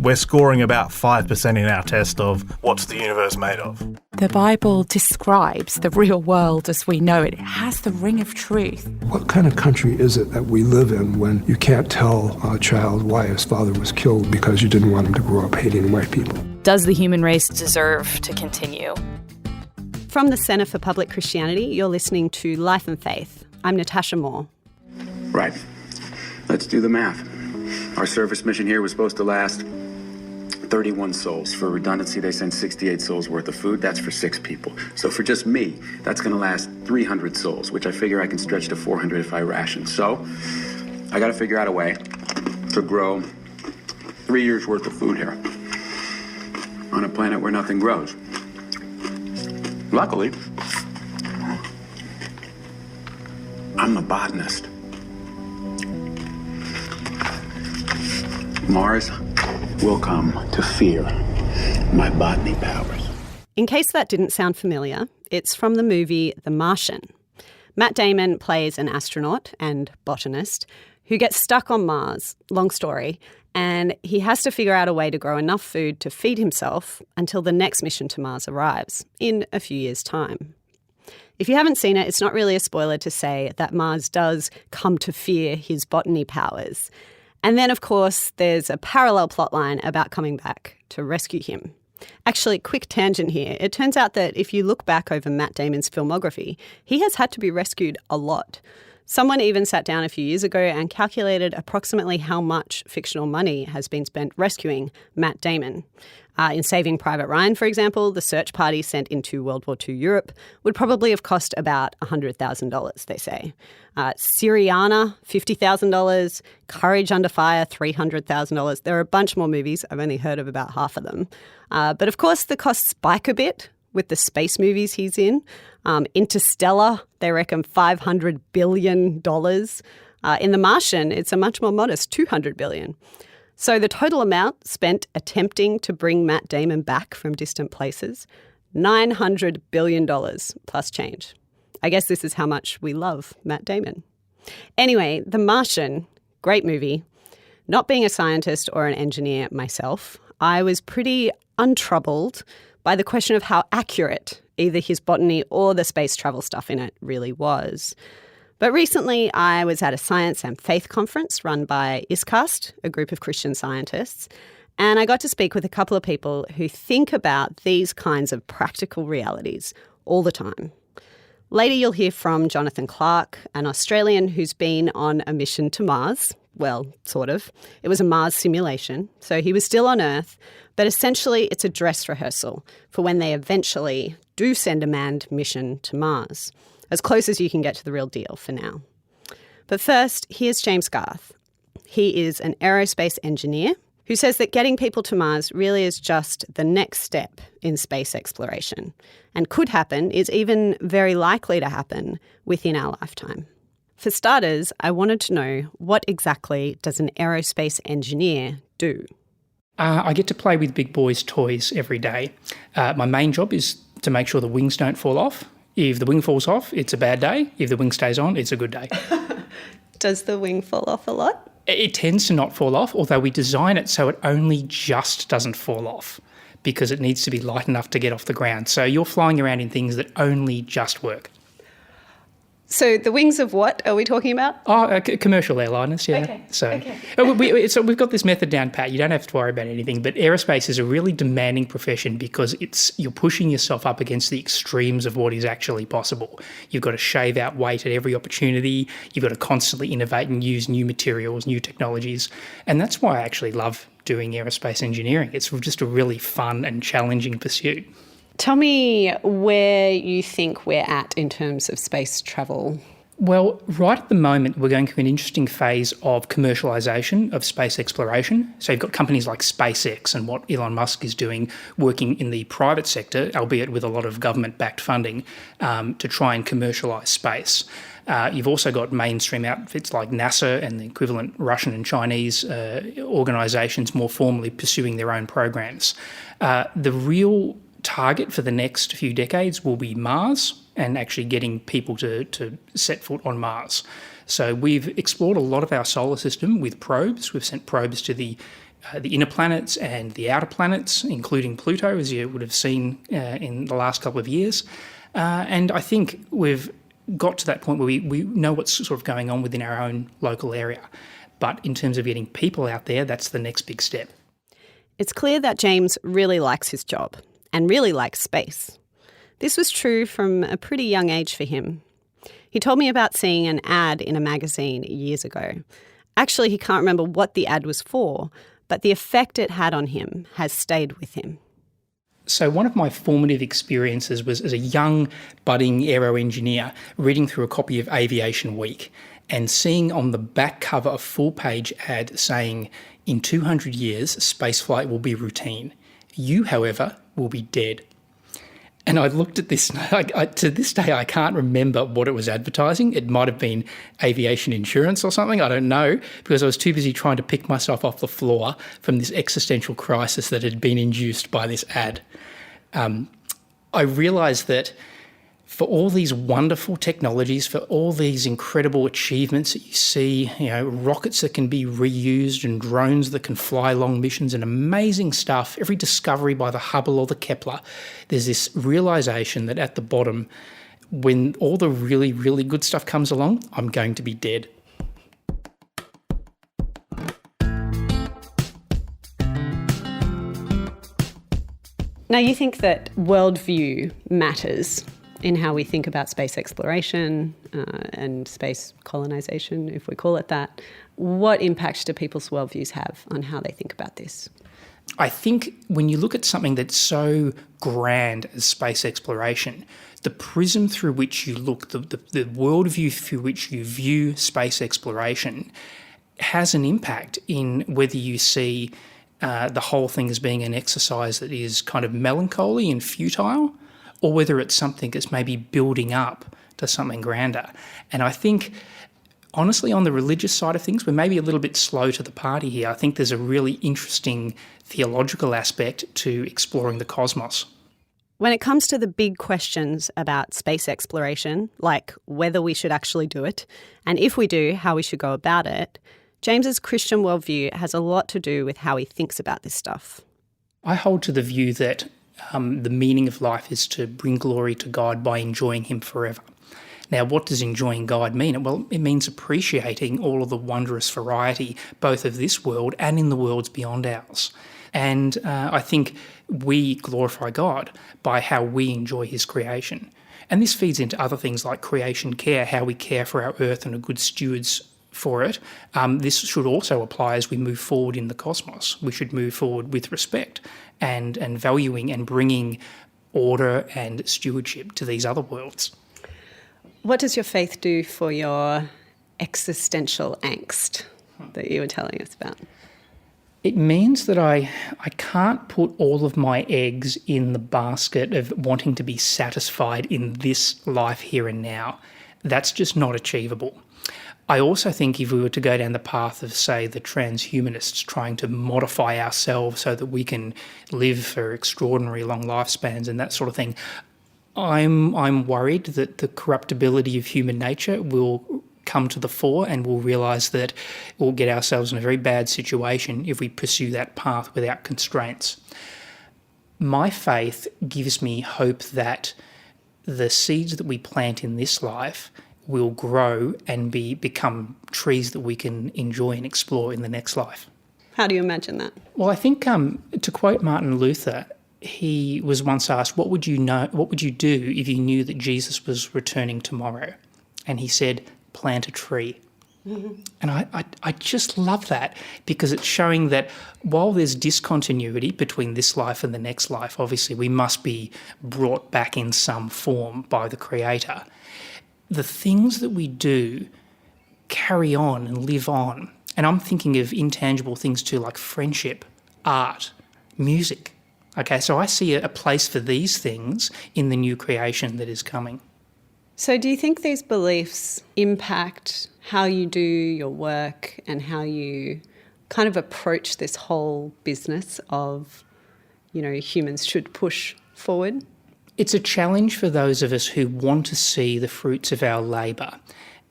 we're scoring about 5% in our test of what's the universe made of. The Bible describes the real world as we know it. It has the ring of truth. What kind of country is it that we live in when you can't tell a child why his father was killed because you didn't want him to grow up hating white people? Does the human race deserve to continue? From the Centre for Public Christianity, you're listening to Life and Faith. I'm Natasha Moore. Right. Let's do the math. Our service mission here was supposed to last 31 souls. For redundancy, they sent 68 souls worth of food. That's for 6 people. So for just me, that's going to last 300 souls, which I figure I can stretch to 400 if I ration. So I got to figure out a way to grow 3 years worth of food here on a planet where nothing grows. Luckily, I'm a botanist. Mars will come to fear my botany powers. In case that didn't sound familiar, it's from the movie The Martian. Matt Damon plays an astronaut and botanist who gets stuck on Mars, long story, and he has to figure out a way to grow enough food to feed himself until the next mission to Mars arrives in a few years' time. If you haven't seen it, it's not really a spoiler to say that Mars does come to fear his botany powers. And then, of course, there's a parallel plotline about coming back to rescue him. Actually, quick tangent here. It turns out that if you look back over Matt Damon's filmography, he has had to be rescued a lot. Someone even sat down a few years ago and calculated approximately how much fictional money has been spent rescuing Matt Damon. In Saving Private Ryan, for example, the search party sent into World War II Europe would probably have cost about $100,000, they say. Syriana, $50,000. Courage Under Fire, $300,000. There are a bunch more movies. I've only heard of about half of them. But of course, the costs spike a bit with the space movies he's in. Interstellar, they reckon $500 billion. In The Martian, it's a much more modest $200 billion. So the total amount spent attempting to bring Matt Damon back from distant places, $900 billion plus change. I guess this is how much we love Matt Damon. Anyway, The Martian, great movie. Not being a scientist or an engineer myself, I was pretty untroubled by the question of how accurate either his botany or the space travel stuff in it really was. But recently I was at a science and faith conference run by ISCAST, a group of Christian scientists, and I got to speak with a couple of people who think about these kinds of practical realities all the time. Later you'll hear from Jonathan Clark, an Australian who's been on a mission to Mars. Well, sort of. It was a Mars simulation, so he was still on Earth, but essentially it's a dress rehearsal for when they eventually do send a manned mission to Mars. As close as you can get to the real deal for now. But first, here's James Garth. He is an aerospace engineer who says that getting people to Mars really is just the next step in space exploration and could happen, is even very likely to happen within our lifetime. For starters, I wanted to know, what exactly does an aerospace engineer do? I get to play with big boys' toys every day. My main job is to make sure the wings don't fall off. If the wing falls off, it's a bad day. If the wing stays on, it's a good day. Does the wing fall off a lot? It tends to not fall off, although we design it so it only just doesn't fall off because it needs to be light enough to get off the ground. So you're flying around in things that only just work. So the wings of what are we talking about? Commercial airliners, yeah. Okay. So we've got this method down pat. You don't have to worry about anything. But aerospace is a really demanding profession because you're pushing yourself up against the extremes of what is actually possible. You've got to shave out weight at every opportunity. You've got to constantly innovate and use new materials, new technologies. And that's why I actually love doing aerospace engineering. It's just a really fun and challenging pursuit. Tell me where you think we're at in terms of space travel. Well, right at the moment, we're going through an interesting phase of commercialisation of space exploration. So you've got companies like SpaceX and what Elon Musk is doing, working in the private sector, albeit with a lot of government-backed funding, to try and commercialise space. You've also got mainstream outfits like NASA and the equivalent Russian and Chinese organisations more formally pursuing their own programs. The real target for the next few decades will be Mars and actually getting people to set foot on Mars. So we've explored a lot of our solar system with probes. We've sent probes to the the inner planets and the outer planets, including Pluto, as you would have seen in the last couple of years. And I think we've got to that point where we know what's sort of going on within our own local area. But in terms of getting people out there, that's the next big step. It's clear that James really likes his job and really likes space. This was true from a pretty young age for him. He told me about seeing an ad in a magazine years ago. Actually, he can't remember what the ad was for, but the effect it had on him has stayed with him. So one of my formative experiences was as a young, budding aero engineer reading through a copy of Aviation Week and seeing on the back cover a full-page ad saying, "In 200 years, spaceflight will be routine. You, however, will be dead." And I looked at this, to this day I can't remember what it was advertising. It might have been aviation insurance or something, I don't know, because I was too busy trying to pick myself off the floor from this existential crisis that had been induced by this ad. I realised that for all these wonderful technologies, for all these incredible achievements that you see, rockets that can be reused and drones that can fly long missions and amazing stuff, every discovery by the Hubble or the Kepler, there's this realisation that at the bottom, when all the really, really good stuff comes along, I'm going to be dead. Now, you think that worldview matters in how we think about space exploration and space colonisation, if we call it that. What impact do people's worldviews have on how they think about this? I think when you look at something that's so grand as space exploration, the prism through which you look, the worldview through which you view space exploration has an impact in whether you see the whole thing as being an exercise that is kind of melancholy and futile, or whether it's something that's maybe building up to something grander. And I think, honestly, on the religious side of things, we're maybe a little bit slow to the party here. I think there's a really interesting theological aspect to exploring the cosmos. When it comes to the big questions about space exploration, like whether we should actually do it, and if we do, how we should go about it, James's Christian worldview has a lot to do with how he thinks about this stuff. I hold to the view that the meaning of life is to bring glory to God by enjoying Him forever. Now, what does enjoying God mean? Well, it means appreciating all of the wondrous variety, both of this world and in the worlds beyond ours. And I think we glorify God by how we enjoy His creation. And this feeds into other things like creation care, how we care for our earth and are good stewards for it. This should also apply as we move forward in the cosmos. We should move forward with respect and valuing and bringing order and stewardship to these other worlds. What does your faith do for your existential angst that you were telling us about? It means that I can't put all of my eggs in the basket of wanting to be satisfied in this life here and now. That's just not achievable. I also think if we were to go down the path of, say, the transhumanists trying to modify ourselves so that we can live for extraordinary long lifespans and that sort of thing, I'm worried that the corruptibility of human nature will come to the fore and we'll realise that we'll get ourselves in a very bad situation if we pursue that path without constraints. My faith gives me hope that the seeds that we plant in this life will grow and become trees that we can enjoy and explore in the next life. How do you imagine that? Well, I think to quote Martin Luther, he was once asked, what would you do if you knew that Jesus was returning tomorrow? And he said, plant a tree. Mm-hmm. And I just love that because it's showing that while there's discontinuity between this life and the next life, obviously we must be brought back in some form by the Creator. The things that we do carry on and live on. And I'm thinking of intangible things too, like friendship, art, music. Okay, so I see a place for these things in the new creation that is coming. So do you think these beliefs impact how you do your work and how you kind of approach this whole business of, humans should push forward? It's a challenge for those of us who want to see the fruits of our labour,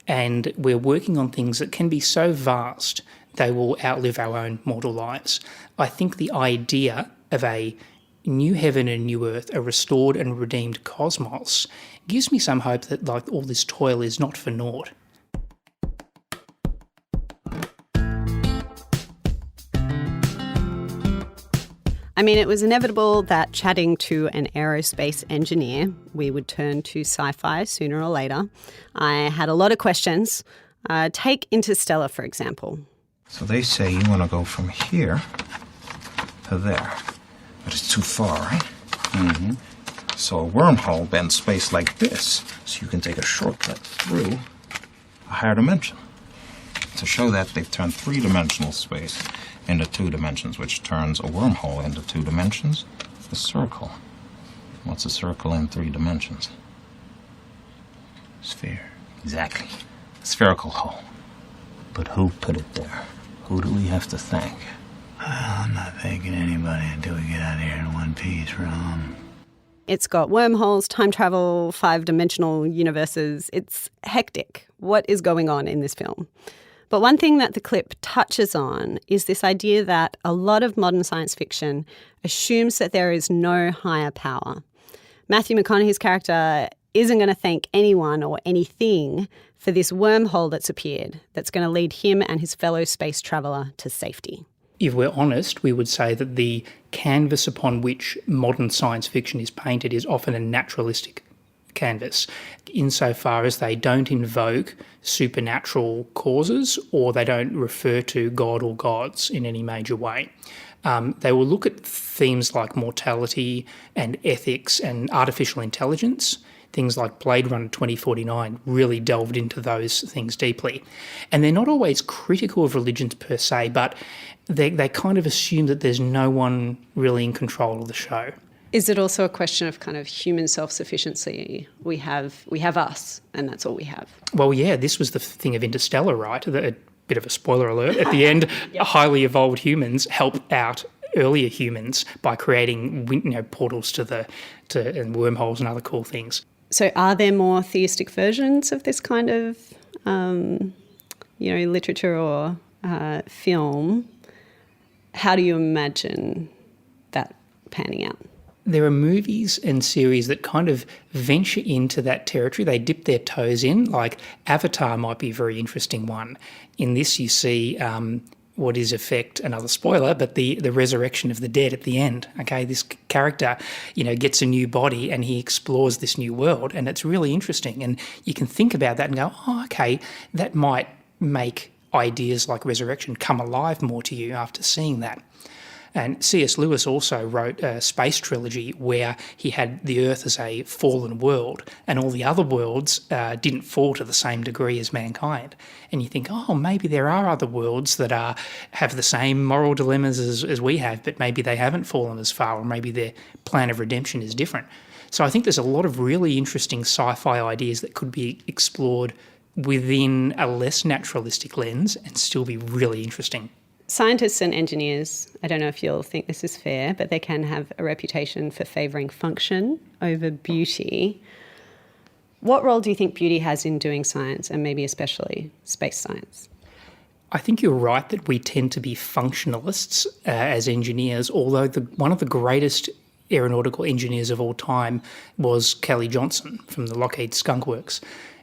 and we're working on things that can be so vast they will outlive our own mortal lives. I think the idea of a new heaven and new earth, a restored and redeemed cosmos, gives me some hope that all this toil is not for naught. I mean, it was inevitable that chatting to an aerospace engineer, we would turn to sci-fi sooner or later. I had a lot of questions. Take Interstellar, for example. So they say you want to go from here to there, but it's too far, right? Mm-hmm. So a wormhole bends space like this, so you can take a shortcut through a higher dimension. To show that, they've turned three-dimensional space into 2 dimensions, which turns a wormhole into 2 dimensions. A circle. What's a circle in 3 dimensions? Sphere. Exactly. A spherical hole. But who put it there? Who do we have to thank? I'm not thanking anybody until we get out of here in one piece, Ron. It's got wormholes, time travel, 5-dimensional universes. It's hectic. What is going on in this film? But one thing that the clip touches on is this idea that a lot of modern science fiction assumes that there is no higher power. Matthew McConaughey's character isn't going to thank anyone or anything for this wormhole that's appeared that's going to lead him and his fellow space traveller to safety. If we're honest, we would say that the canvas upon which modern science fiction is painted is often a naturalistic canvas, insofar as they don't invoke supernatural causes or they don't refer to God or gods in any major way. They will look at themes like mortality and ethics and artificial intelligence. Things like Blade Runner 2049 really delved into those things deeply. And they're not always critical of religions per se, but they kind of assume that there's no one really in control of the show. Is it also a question of kind of human self-sufficiency? We have us, and that's all we have. Well, yeah, this was the thing of Interstellar, right? A bit of a spoiler alert. At the end, highly evolved humans help out earlier humans by creating portals and wormholes and other cool things. So are there more theistic versions of this kind of, literature or film? How do you imagine that panning out? There are movies and series that kind of venture into that territory. They dip their toes in, like Avatar might be a very interesting one. In this you see what is effect, another spoiler, but the resurrection of the dead at the end. Okay, this character, gets a new body and he explores this new world, and it's really interesting. And you can think about that and go, oh, okay, that might make ideas like resurrection come alive more to you after seeing that. And C.S. Lewis also wrote a space trilogy where he had the Earth as a fallen world and all the other worlds didn't fall to the same degree as mankind. And you think, oh, maybe there are other worlds that have the same moral dilemmas as we have, but maybe they haven't fallen as far, or maybe their plan of redemption is different. So I think there's a lot of really interesting sci-fi ideas that could be explored within a less naturalistic lens and still be really interesting. Scientists and engineers, I don't know if you'll think this is fair, but they can have a reputation for favouring function over beauty. What role do you think beauty has in doing science, and maybe especially space science? I think you're right that we tend to be functionalists as engineers, although one of the greatest aeronautical engineers of all time was Kelly Johnson from the Lockheed Skunk Works.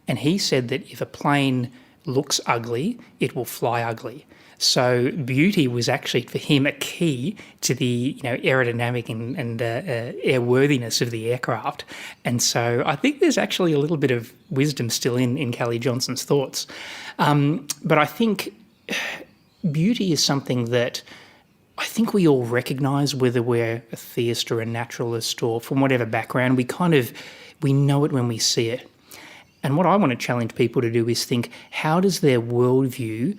And he said that if a plane looks ugly, it will fly ugly. So beauty was actually, for him, a key to the aerodynamic and airworthiness of the aircraft. And so I think there's actually a little bit of wisdom still in Kelly Johnson's thoughts. But I think beauty is something that I think we all recognise, whether we're a theist or a naturalist or from whatever background. We know it when we see it. And what I want to challenge people to do is think, how does their worldview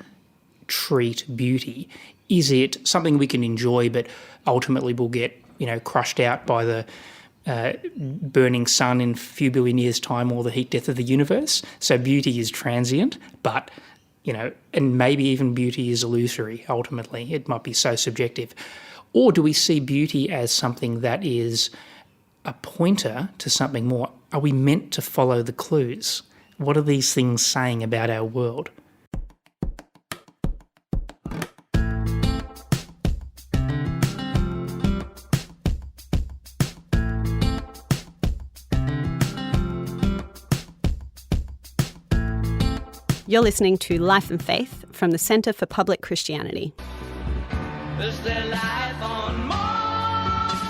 treat beauty? Is it something we can enjoy but ultimately will get crushed out by the burning sun in a few billion years' time, or the heat death of the universe? So beauty is transient, but and maybe even beauty is illusory. Ultimately, it might be so subjective. Or do we see beauty as something that is a pointer to something more? Are we meant to follow the clues? What are these things saying about our world? You're listening to Life and Faith from the Centre for Public Christianity. Is there life on Mars?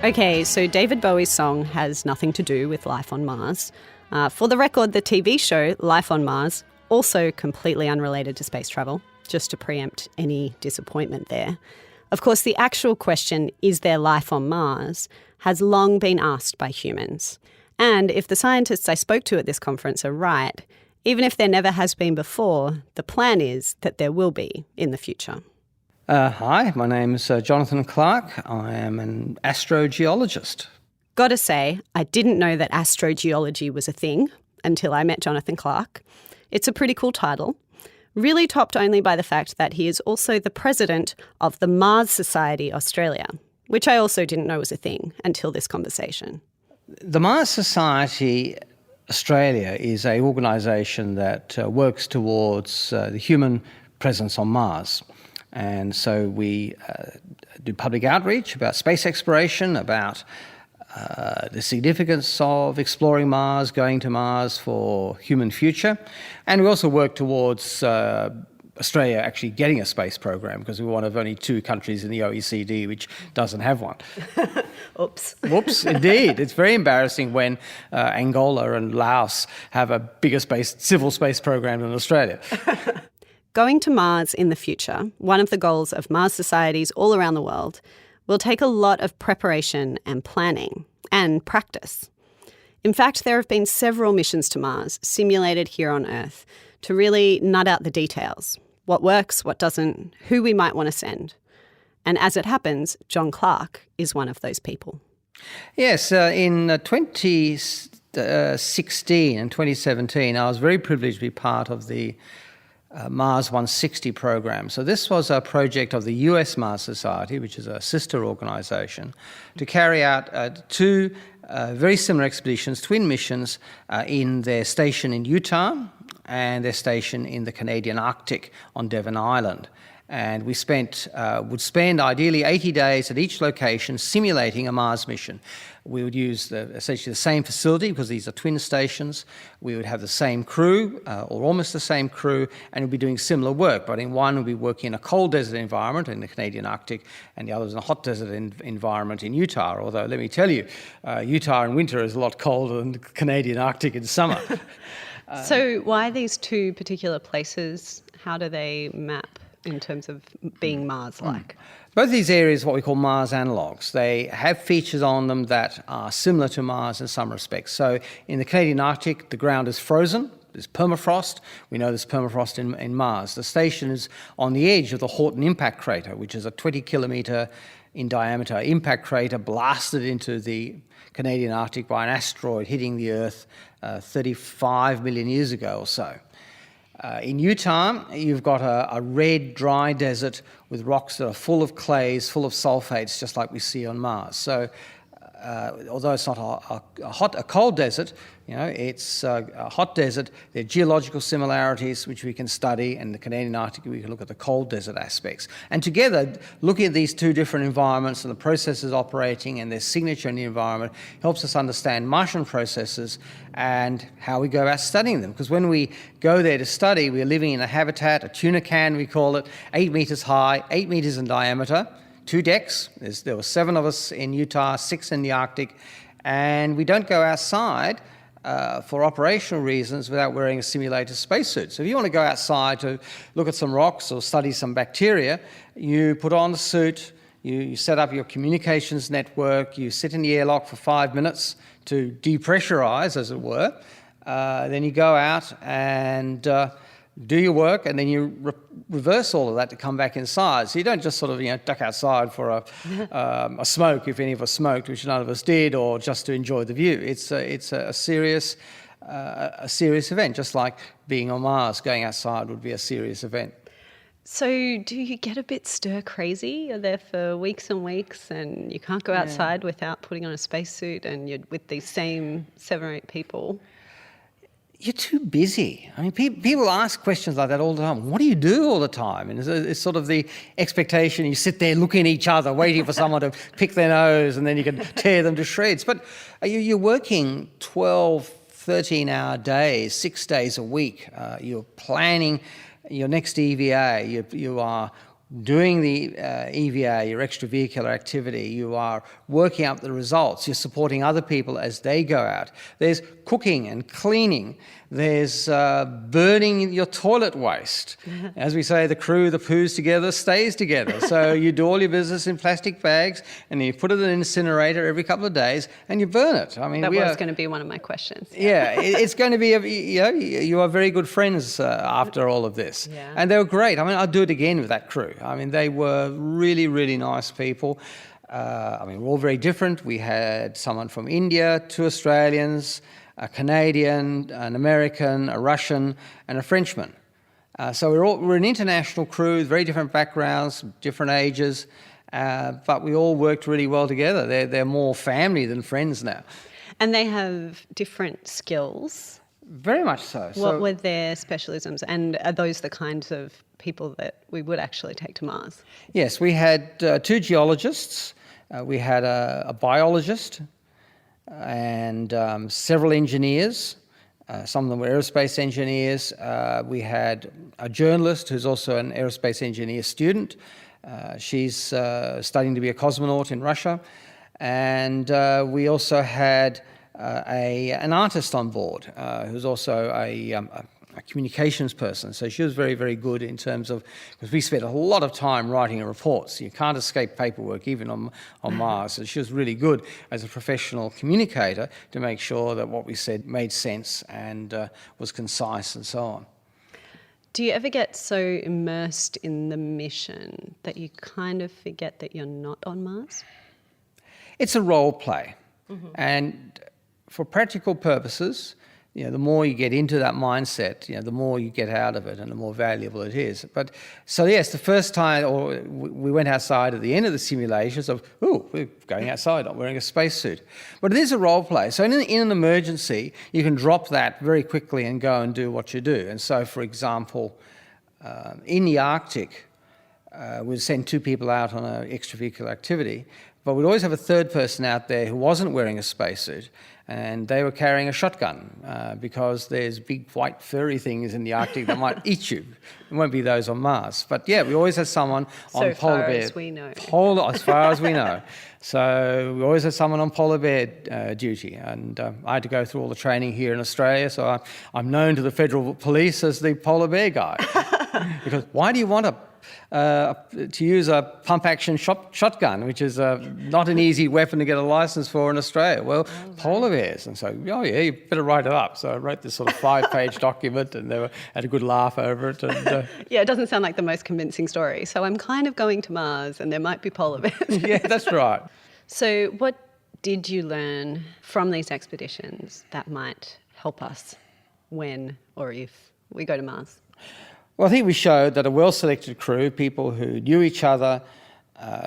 Okay, so David Bowie's song has nothing to do with life on Mars. For the record, the TV show Life on Mars, also completely unrelated to space travel, just to preempt any disappointment there. Of course, the actual question, is there life on Mars, has long been asked by humans. And if the scientists I spoke to at this conference are right, even if there never has been before, the plan is that there will be in the future. Hi, my name is Jonathan Clark. I am an astrogeologist. Gotta say, I didn't know that astrogeology was a thing until I met Jonathan Clark. It's a pretty cool title, really topped only by the fact that he is also the president of the Mars Society Australia, which I also didn't know was a thing until this conversation. The Mars Society Australia is an organisation that works towards the human presence on Mars. And so we do public outreach about space exploration, about the significance of exploring Mars, going to Mars for human future. And we also work towards Australia actually getting a space program, because we're one of only 2 countries in the OECD which doesn't have one. Oops. Whoops, indeed. It's very embarrassing when Angola and Laos have a bigger civil space program than Australia. Going to Mars in the future, one of the goals of Mars societies all around the world, will take a lot of preparation and planning and practice. In fact, there have been several missions to Mars simulated here on Earth to really nut out the details, what works, what doesn't, who we might want to send. And as it happens, John Clark is one of those people. Yes, in 2016 and 2017, I was very privileged to be part of the Mars 160 program. So this was a project of the US Mars Society, which is a sister organisation, to carry out 2 very similar expeditions, twin missions, in their station in Utah and their station in the Canadian Arctic on Devon Island. And we would spend ideally 80 days at each location simulating a Mars mission. We would use essentially the same facility, because these are twin stations. We would have the same crew, or almost the same crew, and we'd be doing similar work. But in one, we'd be working in a cold desert environment in the Canadian Arctic, and the other is in a hot desert environment in Utah. Although, let me tell you, Utah in winter is a lot colder than the Canadian Arctic in summer. So why these 2 particular places? How do they map in terms of being Mars-like? Both these areas are what we call Mars analogues. They have features on them that are similar to Mars in some respects. So in the Canadian Arctic, the ground is frozen. There's permafrost. We know there's permafrost in Mars. The station is on the edge of the Horton impact crater, which is a 20-kilometre in diameter impact crater blasted into the Canadian Arctic by an asteroid hitting the Earth 35 million years ago or so. In Utah, you've got a red, dry desert with rocks that are full of clays, full of sulfates, just like we see on Mars. So although it's not a cold desert, it's a hot desert. There are geological similarities which we can study, and in the Canadian Arctic we can look at the cold desert aspects. And together, looking at these 2 different environments and the processes operating and their signature in the environment helps us understand Martian processes and how we go about studying them. Because when we go there to study, we're living in a habitat, a tuna can we call it, 8 metres high, 8 metres in diameter, 2 decks. There were 7 of us in Utah, 6 in the Arctic, and we don't go outside for operational reasons without wearing a simulated spacesuit. So if you want to go outside to look at some rocks or study some bacteria, you put on the suit, you set up your communications network, you sit in the airlock for 5 minutes to depressurize, as it were. Then you go out and do your work, and then you reverse all of that to come back inside. So you don't just sort of duck outside for a smoke, if any of us smoked, which none of us did, or just to enjoy the view. It's a serious event, just like being on Mars. Going outside would be a serious event. So do you get a bit stir crazy? You're there for weeks and weeks, and you can't go outside without putting on a spacesuit, and you're with these same 7 or 8 people. you're too busy. I mean, people ask questions like that all the time. What do you do all the time? And it's sort of the expectation, you sit there looking at each other, waiting for someone to pick their nose, and then you can tear them to shreds. But you're working 12, 13-hour days, 6 days a week. You're planning your next EVA. You are doing the EVA, your extravehicular activity. You are working up the results. You're supporting other people as they go out. There's cooking and cleaning. There's burning your toilet waste. As we say, the crew that poos together stays together. So you do all your business in plastic bags, and you put it in an incinerator every couple of days, and you burn it. I mean, that was going to be one of my questions. Yeah, it's going to be, you are very good friends after all of this. Yeah. And they were great. I mean, I'd do it again with that crew. I mean, they were really, really nice people. I mean, we're all very different. We had someone from India, 2 Australians, a Canadian, an American, a Russian, and a Frenchman. So we're an international crew, very different backgrounds, different ages, but we all worked really well together. They're more family than friends now. And they have different skills. Very much so. What were their specialisms, and are those the kinds of people that we would actually take to Mars? Yes, we had 2 geologists, we had a biologist, and several engineers. Some of them were aerospace engineers. We had a journalist who's also an aerospace engineer student. She's studying to be a cosmonaut in Russia. And we also had an artist on board who's also a communications person. So she was very, very good in terms of, because we spent a lot of time writing reports. You can't escape paperwork even on Mars. So she was really good as a professional communicator to make sure that what we said made sense and was concise and so on. Do you ever get so immersed in the mission that you kind of forget that you're not on Mars? It's a role play. Mm-hmm. And for practical purposes, the more you get into that mindset, the more you get out of it and the more valuable it is. But so yes, the first time we went outside at the end of the simulations of, we're going outside, not wearing a spacesuit. But it is a role play. So in an emergency, you can drop that very quickly and go and do what you do. And so, for example, in the Arctic, we'd send 2 people out on an extravehicular activity, but we'd always have a third person out there who wasn't wearing a spacesuit, and they were carrying a shotgun because there's big white furry things in the Arctic that might eat you. It won't be those on Mars. But yeah, we always have someone on polar bear. As we know. As far as we know. So we always have someone on polar bear duty. And I had to go through all the training here in Australia, so I'm known to the federal police as the polar bear guy. Because why do you want to use a pump-action shotgun, which is not an easy weapon to get a license for in Australia? Well, polar bears. And so, you better write it up. So I wrote this sort of 5-page document, and they had a good laugh over it. And, yeah, it doesn't sound like the most convincing story. So I'm kind of going to Mars, and there might be polar bears. Yeah, that's right. So what did you learn from these expeditions that might help us when or if we go to Mars? Well, I think we showed that a well-selected crew, people who knew each other,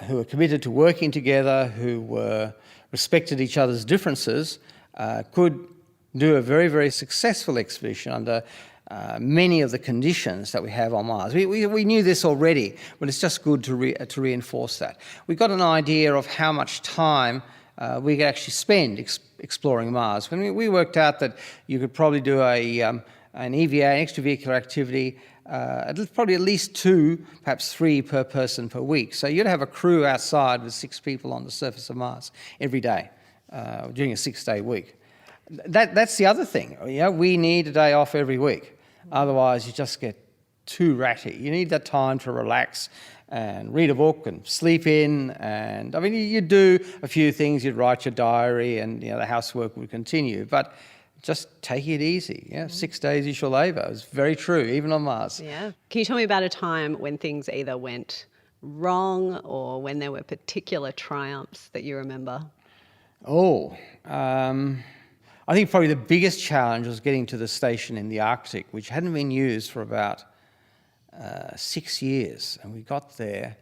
who were committed to working together, who respected each other's differences, could do a very, very successful expedition under many of the conditions that we have on Mars. We knew this already, but it's just good to reinforce that. We got an idea of how much time we could actually spend exploring Mars. When we worked out that you could probably do an EVA, an extravehicular activity, probably at least 2, perhaps 3 per person per week. So you'd have a crew outside with 6 people on the surface of Mars every day during a 6-day week. That's the other thing. We need a day off every week. Otherwise, you just get too ratty. You need that time to relax and read a book and sleep in. And I mean, you do a few things. You'd write your diary, and the housework would continue. But just take it easy. 6 days you shall labour. It's very true, even on Mars. Yeah. Can you tell me about a time when things either went wrong or when there were particular triumphs that you remember? I think probably the biggest challenge was getting to the station in the Arctic, which hadn't been used for about 6 years. And we got there,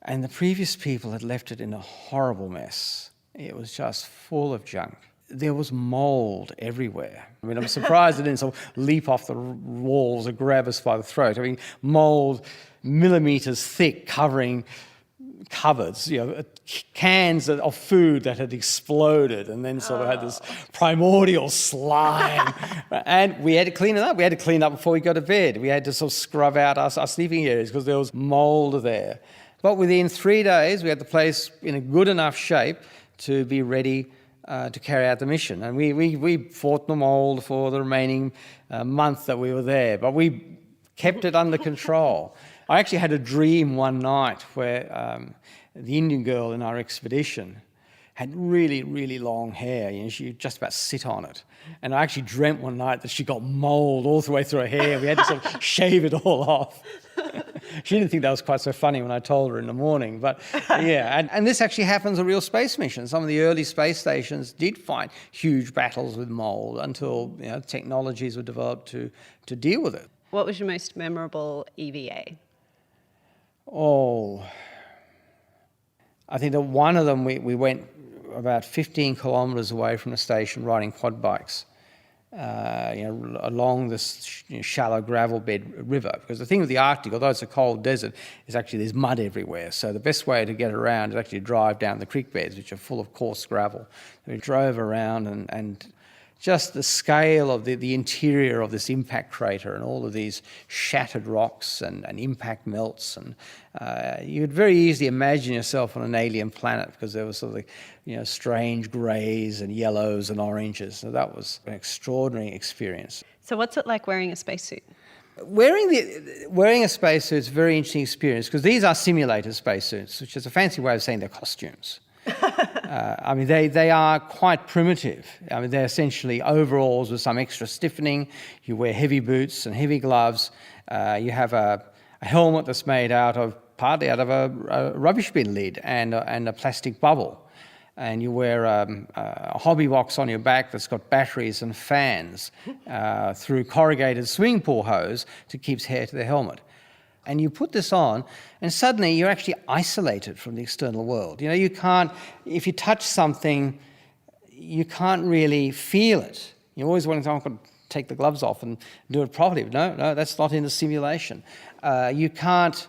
and the previous people had left it in a horrible mess. It was just full of junk. there was mold everywhere. I mean, I'm surprised it didn't sort of leap off the walls and grab us by the throat. I mean, mold millimeters thick, covering cupboards, cans of food that had exploded and then sort of had this primordial slime. And we had to clean it up. We had to clean it up before we go to bed. We had to sort of scrub out our sleeping areas because there was mold there. But within 3 days, we had the place in a good enough shape to be ready to carry out the mission. And we fought the mold for the remaining month that we were there, but we kept it under control. I actually had a dream one night where the Indian girl in our expedition had really, really long hair. She would just about sit on it. And I actually dreamt one night that she got mold all the way through her hair. We had to sort of shave it all off. She didn't think that was quite so funny when I told her in the morning. But yeah, and this actually happens on real space missions. Some of the early space stations did fight huge battles with mold until technologies were developed to deal with it. What was your most memorable EVA? Oh, I think that one of them we went about 15 kilometres away from the station riding quad bikes, along this shallow gravel bed river. Because the thing with the Arctic, although it's a cold desert, is actually there's mud everywhere. So the best way to get around is actually to drive down the creek beds, which are full of coarse gravel. So we drove around and just the scale of the interior of this impact crater and all of these shattered rocks and impact melts. And you could very easily imagine yourself on an alien planet because there was sort of strange greys and yellows and oranges. So that was an extraordinary experience. So what's it like wearing a spacesuit? Wearing a spacesuit is a very interesting experience because these are simulated spacesuits, which is a fancy way of saying they're costumes. They are quite primitive. They're essentially overalls with some extra stiffening. You wear heavy boots and heavy gloves. You have a helmet that's made partly out of a rubbish bin lid and a plastic bubble. And you wear a hobby box on your back that's got batteries and fans through corrugated swimming pool hose to keep hair to the helmet. And you put this on, and suddenly you're actually isolated from the external world. You can't, if you touch something, you can't really feel it. You're always wanting to, I'm going to take the gloves off and do it properly. No, that's not in the simulation. You can't,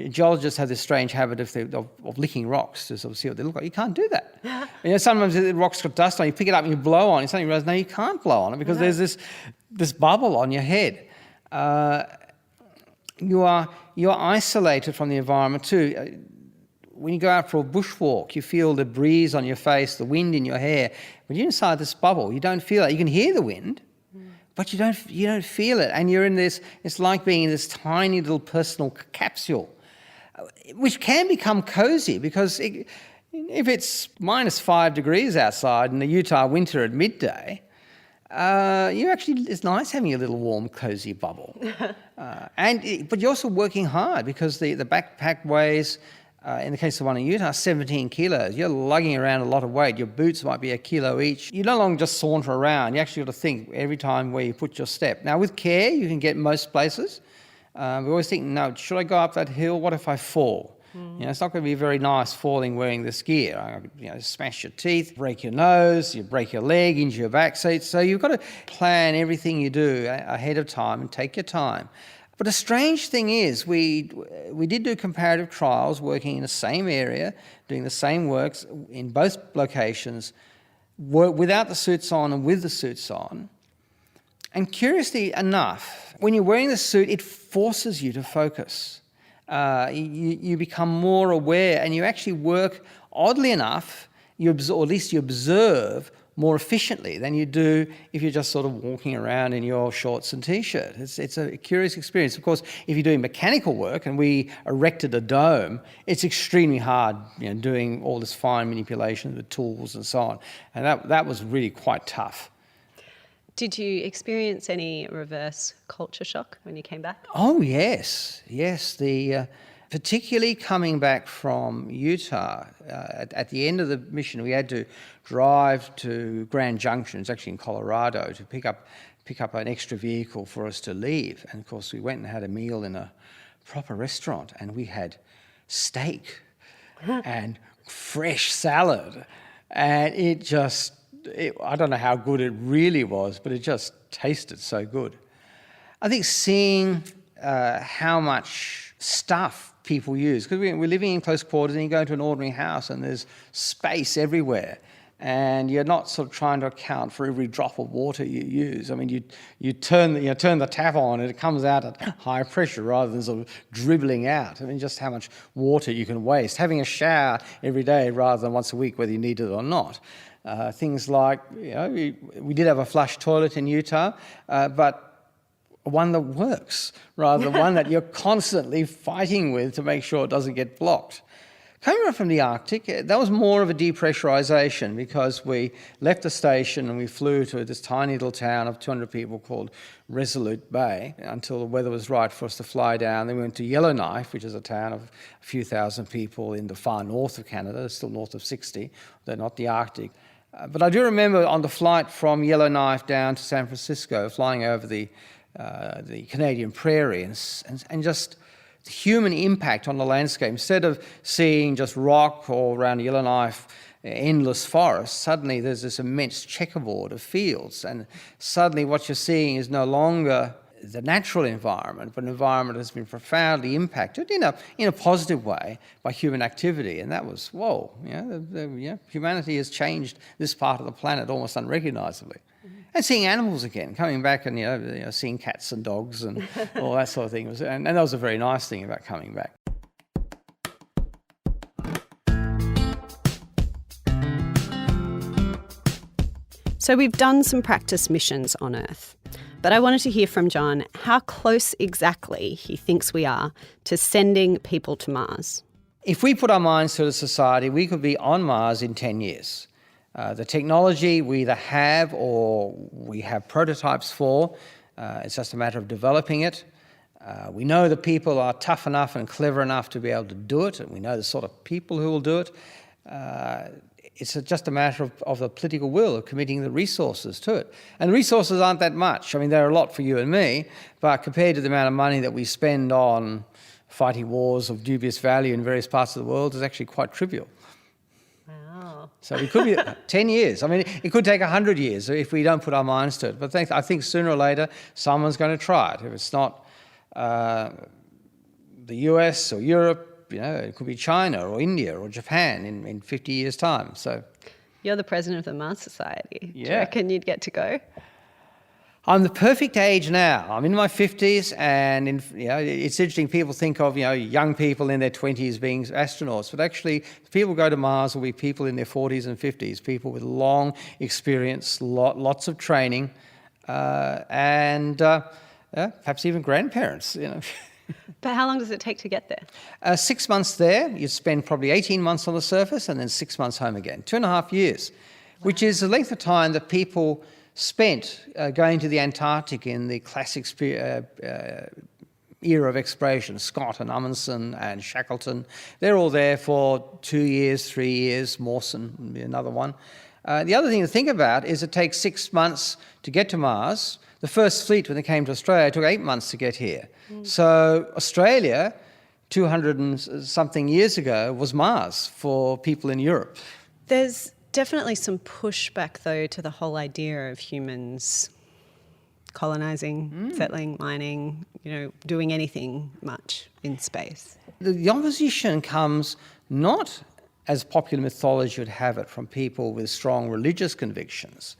geologists have this strange habit of licking rocks to sort of see what they look like. You can't do that. Sometimes the rocks got dust on, you pick it up and you blow on it, and suddenly you realise, no, you can't blow on it because there's this bubble on your head. You're isolated from the environment too. When you go out for a bushwalk, you feel the breeze on your face, the wind in your hair. When you're inside this bubble, you don't feel it. You can hear the wind, but you don't feel it. And you're in this. It's like being in this tiny little personal capsule, which can become cozy because if it's -5 degrees outside in the Utah winter at midday. It's nice having a little warm, cozy bubble. But you're also working hard because the backpack weighs, in the case of one in Utah, 17 kilos. You're lugging around a lot of weight. Your boots might be 1 kilo each. You no longer just saunter around. You actually got to think every time where you put your step. Now, with care, you can get most places. We always think, no, should I go up that hill? What if I fall? It's not going to be very nice falling wearing this gear. Smash your teeth, break your nose, you break your leg, injure your back. So you've got to plan everything you do ahead of time and take your time. But the strange thing is we did do comparative trials working in the same area, doing the same works in both locations, without the suits on and with the suits on. And curiously enough, when you're wearing the suit, it forces you to focus. You become more aware and you actually work, oddly enough, or at least you observe more efficiently than you do if you're just sort of walking around in your shorts and T-shirt. It's a curious experience. Of course, if you're doing mechanical work, and we erected a dome, it's extremely hard doing all this fine manipulation with tools and so on. And that was really quite tough. Did you experience any reverse culture shock when you came back? Oh, yes. Particularly coming back from Utah, at the end of the mission, we had to drive to Grand Junction, it's actually in Colorado, to pick up an extra vehicle for us to leave. And of course, we went and had a meal in a proper restaurant, and we had steak and fresh salad, and it just I don't know how good it really was, but it just tasted so good. I think seeing how much stuff people use, because we're living in close quarters and you go into an ordinary house and there's space everywhere, and you're not sort of trying to account for every drop of water you use. I mean, you turn the tap on and it comes out at high pressure rather than sort of dribbling out. I mean, just how much water you can waste. Having a shower every day rather than once a week, whether you need it or not. Things like, we did have a flush toilet in Utah, but one that works rather than one that you're constantly fighting with to make sure it doesn't get blocked. Coming from the Arctic, that was more of a depressurization because we left the station and we flew to this tiny little town of 200 people called Resolute Bay until the weather was right for us to fly down. Then we went to Yellowknife, which is a town of a few thousand people in the far north of Canada, still north of 60, though not the Arctic. But I do remember on the flight from Yellowknife down to San Francisco, flying over the Canadian prairie and just the human impact on the landscape. Instead of seeing just rock or around Yellowknife, endless forest, suddenly there's this immense checkerboard of fields, and suddenly what you're seeing is no longer the natural environment, but an environment that has been profoundly impacted in a positive way by human activity. And that was, whoa, humanity has changed this part of the planet almost unrecognisably. And seeing animals again, coming back and seeing cats and dogs and all that sort of thing. And that was a very nice thing about coming back. So we've done some practice missions on Earth, but I wanted to hear from John how close exactly he thinks we are to sending people to Mars. If we put our minds to the society, we could be on Mars in 10 years. The technology we either have or we have prototypes for. It's just a matter of developing it. We know that people are tough enough and clever enough to be able to do it, and we know the sort of people who will do it. It's just a matter of the political will, of committing the resources to it. And the resources aren't that much. I mean, they're a lot for you and me, but compared to the amount of money that we spend on fighting wars of dubious value in various parts of the world, it's actually quite trivial. So it could be 10 years. I mean, it could take 100 years if we don't put our minds to it. But I think sooner or later, someone's going to try it. If it's not the US or Europe, it could be China or India or Japan in 50 years' time. So you're the president of the Mars Society. Yeah. Do you reckon you'd get to go? I'm the perfect age now. I'm in my 50s, and it's interesting. People think of young people in their 20s being astronauts, but actually, people who go to Mars will be people in their 40s and 50s, people with long experience, lots of training, and perhaps even grandparents. But how long does it take to get there? 6 months there. You spend probably 18 months on the surface, and then 6 months home again. 2.5 years, which is the length of time that people spent going to the Antarctic in the classic era of exploration. Scott and Amundsen and Shackleton, they're all there for 2 years, 3 years. Mawson would be another one. The other thing to think about is it takes 6 months to get to Mars. The first fleet, when they came to Australia, took 8 months to get here. So Australia, 200 and something years ago, was Mars for people in Europe. There's definitely some pushback, though, to the whole idea of humans colonising, settling, mining, doing anything much in space. The opposition comes not, as popular mythology would have it, from people with strong religious convictions.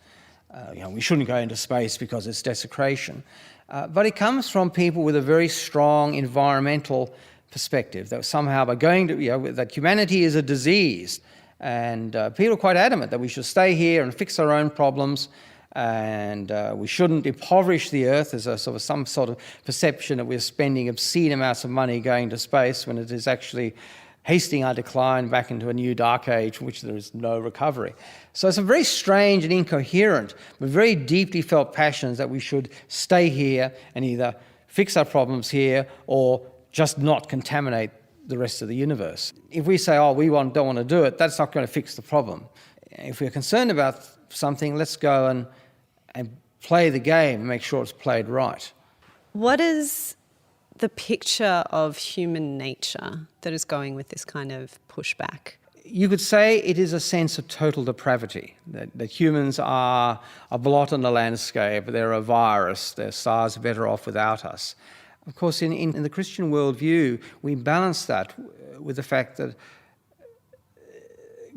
We shouldn't go into space because it's desecration. But it comes from people with a very strong environmental perspective, that somehow by going to, that humanity is a disease. And people are quite adamant that we should stay here and fix our own problems, and we shouldn't impoverish the Earth. There's some sort of perception that we're spending obscene amounts of money going to space when it is actually hastening our decline back into a new dark age from which there is no recovery. So it's a very strange and incoherent, but very deeply felt passions that we should stay here and either fix our problems here or just not contaminate the rest of the universe. If we say, we don't want to do it, that's not going to fix the problem. If we're concerned about something, let's go and play the game and make sure it's played right. What is the picture of human nature that is going with this kind of pushback? You could say it is a sense of total depravity, that humans are a blot on the landscape, they're a virus, their stars are better off without us. Of course, in the Christian worldview, we balance that with the fact that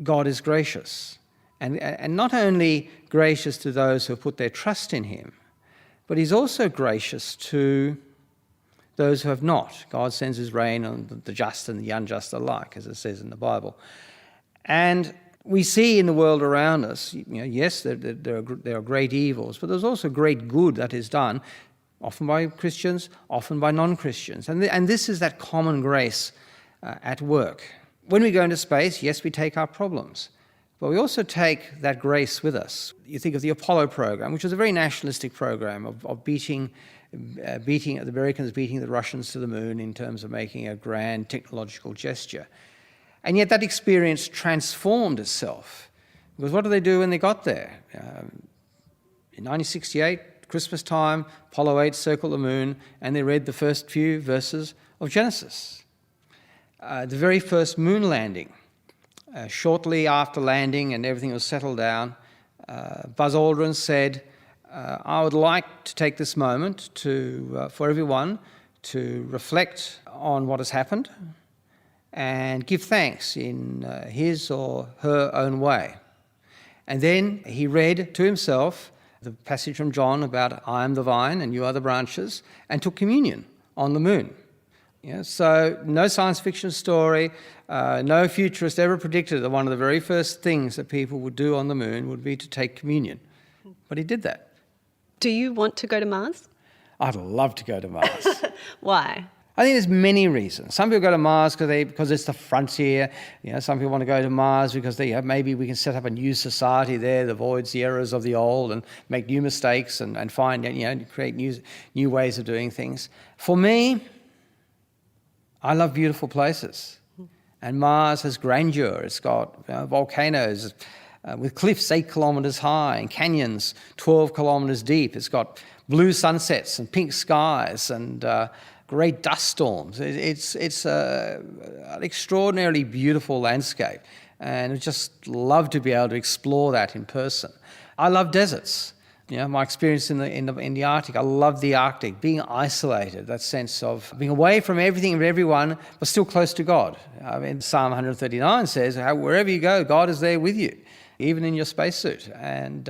God is gracious, and not only gracious to those who put their trust in him, but he's also gracious to those who have not. God sends his rain on the just and the unjust alike, as it says in the Bible. And we see in the world around us, yes, there are great evils, but there's also great good that is done, often by Christians, often by non-Christians. And this is that common grace at work. When we go into space, yes, we take our problems, but we also take that grace with us. You think of the Apollo program, which was a very nationalistic program of beating the Americans beating the Russians to the moon in terms of making a grand technological gesture. And yet that experience transformed itself. Because what did they do when they got there? In 1968, Christmas time, Apollo 8 circled the moon, and they read the first few verses of Genesis. The very first moon landing. Shortly after landing and everything was settled down, Buzz Aldrin said, I would like to take this moment for everyone to reflect on what has happened and give thanks in his or her own way. And then he read to himself the passage from John about I am the vine and you are the branches, and took communion on the moon. So no science fiction story, no futurist ever predicted that one of the very first things that people would do on the moon would be to take communion. But he did that. Do you want to go to Mars? I'd love to go to Mars. Why? I think there's many reasons. Some people go to Mars because it's the frontier. Some people want to go to Mars because maybe we can set up a new society there that avoids the errors of the old and make new mistakes and find, create new ways of doing things. For me, I love beautiful places. And Mars has grandeur. It's got volcanoes with cliffs 8 kilometres high and canyons 12 kilometres deep. It's got blue sunsets and pink skies and great dust storms. It's an extraordinarily beautiful landscape, and I just love to be able to explore that in person. I love deserts. My experience in the Arctic, I love the Arctic, being isolated, that sense of being away from everything and everyone, but still close to God. Psalm 139 says, wherever you go, God is there with you, even in your spacesuit. And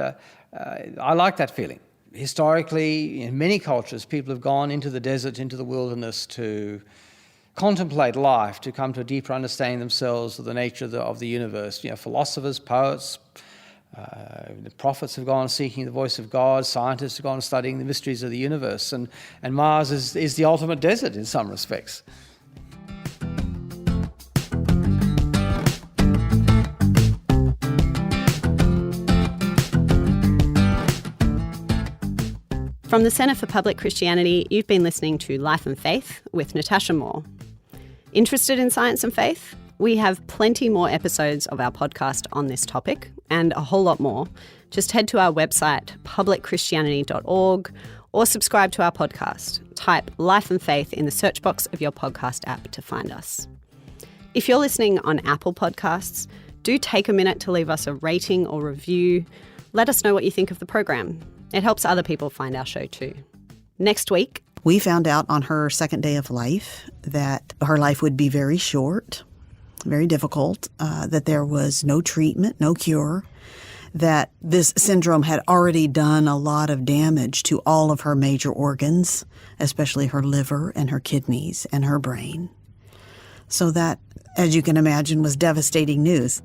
I like that feeling. Historically, in many cultures, people have gone into the desert, into the wilderness to contemplate life, to come to a deeper understanding themselves of the nature of the universe. Philosophers, poets, the prophets have gone seeking the voice of God, scientists have gone studying the mysteries of the universe, and Mars is the ultimate desert in some respects. From the Centre for Public Christianity, you've been listening to Life and Faith with Natasha Moore. Interested in science and faith? We have plenty more episodes of our podcast on this topic, and a whole lot more. Just head to our website, publicchristianity.org, or subscribe to our podcast. Type Life and Faith in the search box of your podcast app to find us. If you're listening on Apple Podcasts, do take a minute to leave us a rating or review. Let us know what you think of the program. It helps other people find our show too. Next week, we found out on her second day of life that her life would be very short, very difficult, that there was no treatment, no cure, that this syndrome had already done a lot of damage to all of her major organs, especially her liver and her kidneys and her brain. So that, as you can imagine, was devastating news.